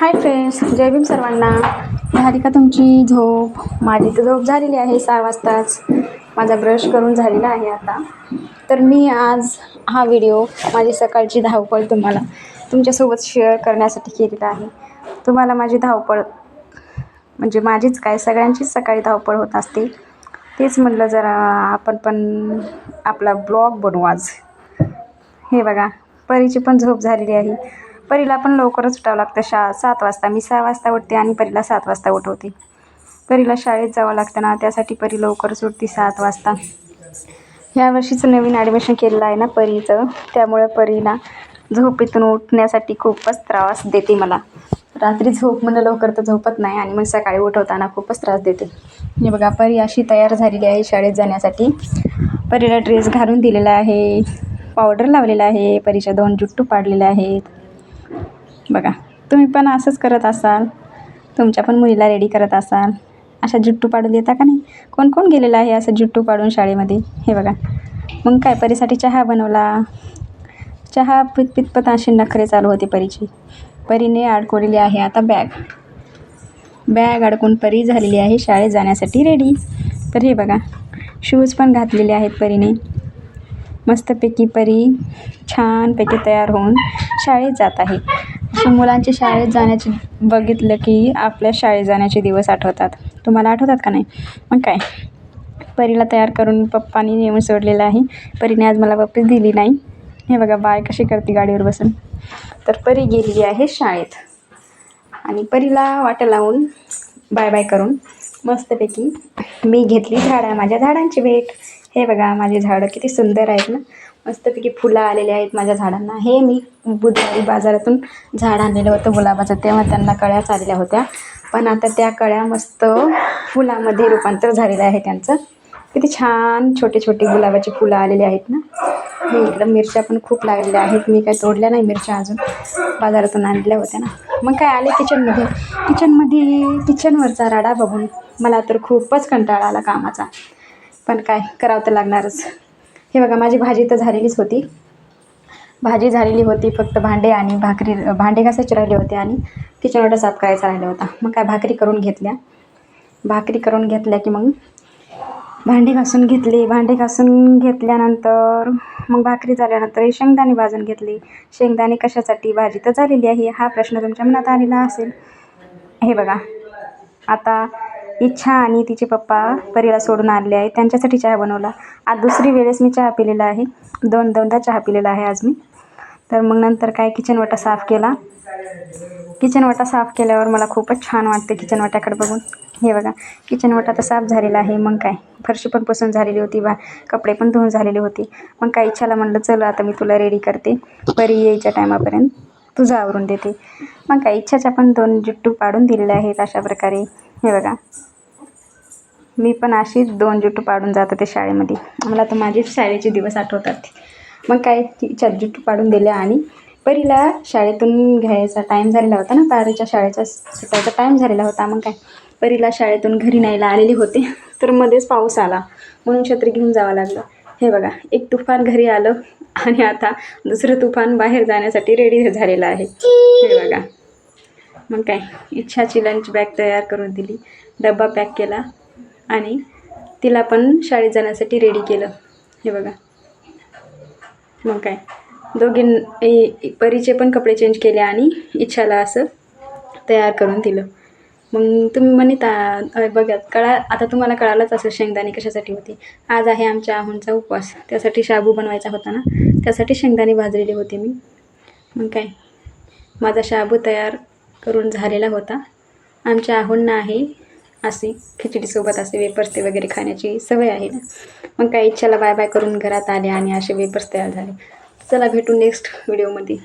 Hi friends, जय भीम सर्वांना. झाली का तुमची झोप? माझी तर झोप झालेली आहे 6 वाजताच. माझा ब्रश करून झालेला आहे आता. तर मी आज हा व्हिडिओ माझी सकाळची धावपळ तुम्हाला तुमच्यासोबत शेअर करण्यासाठी केलेला आहे. तुम्हाला माझी धावपळ म्हणजे माझीच काय सगळ्यांचीच सकाळी धावपळ होत असते. तेच म्हटलं जरा आपण पण आपला ब्लॉग बनवू आज. हे बघा, परीची पण झोप झालेली आहे. परीला पण लवकरच उठावं लागतं 7 वाजता. मी 6 वाजता उठते आणि परीला 7 वाजता उठवते. परीला शाळेत जावं लागतं ना, त्यासाठी परी लवकरच उठते 7 वाजता. ह्या वर्षीचं नवीन ॲडमिशन केलेलं आहे ना परीचं, त्यामुळे परीला झोपेतून उठण्यासाठी खूपच त्रास देते मला. रात्री झोप म्हणलं लवकर तर झोपत नाही आणि मग सकाळी उठवताना खूपच त्रास देते. हे बघा, परी अशी तयार झालेली आहे शाळेत जाण्यासाठी. परीला ड्रेस घालून दिलेला आहे, पावडर लावलेला आहे, परीच्या 2 जुट्टू पाडलेले आहेत. बघा, तुम्ही पण असंच करत असाल, तुमच्या पण मुलीला रेडी करत असाल. अशा जुट्टू पाडून देता का नाही? कोण कोण गेलेलं आहे असं जुट्टू पाडून शाळेमध्ये? हे बघा, मग काय परीसाठी चहा बनवला. चहा पित अशी नखरे चालू होते परीची. परीने अडकवलेली आहे आता बॅग अडकून परी झालेली आहे शाळेत जाण्यासाठी रेडी. तर हे बघा, शूज पण घातलेले आहेत परीने. मस्तपैकी परी छानपैकी तयार होऊन शाळेत जात आहे. अशी मुलांची शाळेत जाण्याची बघितलं की आपल्या शाळेत जाण्याचे दिवस आठवतात. तुम्हाला आठवतात का नाही? मग काय, परीला तयार करून पप्पांनी नेऊन सोडलेलं आहे. परीने आज मला पप्पीच दिली नाही. हे बघा, बाय कशी करते गाडीवर बसून. तर परी गेलेली आहे शाळेत आणि परीला वाटं लावून बाय बाय करून मस्तपैकी मी घेतली माझ्या झाडांची भेट. हे बघा, माझे झाडं किती सुंदर आहेत ना. मस्तपैकी फुलं आलेले आहेत माझ्या झाडांना. हे मी बुधवारी बाजारातून झाड आणलेलं होतं गुलाबाचं, तेव्हा त्यांना कळ्याच आलेल्या होत्या. पण आता त्या कळ्या मस्त फुलामध्ये रूपांतर झालेलं आहे त्यांचं. किती छान छोटे छोटे गुलाबाची फुलं आलेली आहेत ना. हे इकडं मिरच्या पण खूप लागलेल्या आहेत. मी काय तोडल्या नाही मिरच्या अजून, बाजारातून आणलेल्या होत्या ना. मग काय आले किचनवरचा राडा बघून मला तर खूपच कंटाळा आला कामाचा. पण काय करावं तर लागणारच. हे बघा, माझी भाजी तर झालेलीच होती. भाजी झालेली होती, फक्त भांडे आणि भांडे घासायचे राहिले होते आणि किचन वाटा साफ करायचा राहिला होता. मग काय भाकरी करून घेतल्या की मग भांडे घासून घेतल्यानंतर मग भाकरी झाल्यानंतर शेंगदाणे भाजून घेतले. शेंगदाणे कशासाठी? भाजी तर झालेली आहे, हा प्रश्न तुमच्या मनात आलेला असेल. हे बघा, आता इच्छा आणि तिचे पप्पा परीला सोडून आलेले आहे, त्यांच्यासाठी चहा बनवला. आज दुसरी वेळेस मी चहा पिलेला आहे, दोनदा चहा पिलेला आहे आज मी. तर मग नंतर काय किचन वाटा साफ केल्यावर मला खूपच छान वाटते किचन वाट्याकडे बघून. हे बघा, किचन वाटा तर साफ झालेला आहे. मग काय, फरशी पण पुसून झालेली होती, कपडे पण धुवून झालेले होते. मग काय, इच्छाला म्हणलं चल आता मी तुला रेडी करते, परी यायच्या टायमापर्यंत तुझं आवरून देते. मग काय, इच्छाच्या पण 2 जुट्टू पाडून दिलेले आहेत अशा प्रकारे. हे बघा, मी पण अशीच 2 जुट्टू पाडून जात होते शाळेमध्ये. मला तर माझेच शाळेचे दिवस आठवतात. मग काय, तिच्या जुट्टू पाडून दिल्या आणि परीला शाळेतून घ्यायचा टाईम झालेला होता ना, परीच्या शाळेचा सुटायचा टाईम झालेला होता. मग काय, परीला शाळेतून घरी न्यायला आलेले होते, तर मध्येच पाऊस आला म्हणून छत्री घेऊन जावं लागलं. हे बघा, एक तुफान घरी आलं आणि आता दुसरं तुफान बाहेर जाण्यासाठी रेडी झालेलं आहे. हे बघा, मग काय, इच्छाची लंच बॅग तयार करून दिली, डब्बा पॅक केला आणि तिला पण शाळेत जाण्यासाठी रेडी केलं. हे बघा, मग काय, परीचे पण कपडे चेंज केले आणि इच्छाला असं तयार करून दिलं. मग तुम्ही म्हणता बघा, आता तुम्हाला कळालंच असं शेंगदाणे कशासाठी होते. आज आहे आमच्या आहोंचा उपवास, त्यासाठी शाबू बनवायचा होता ना, त्यासाठी शेंगदाणे भाजलेले होते मी. मग काय, माझा शाबू तयार करून झालेला होता. आमच्या आहोंना आहे अशी खिचडीसोबत असे वेपर्स ते वगैरे खाण्याची सवय आहे ना. मग काय, इच्छाला बाय बाय करून घरात आले आणि असे वेपर्स तयार झाले. चला भेटू नेक्स्ट व्हिडिओमध्ये.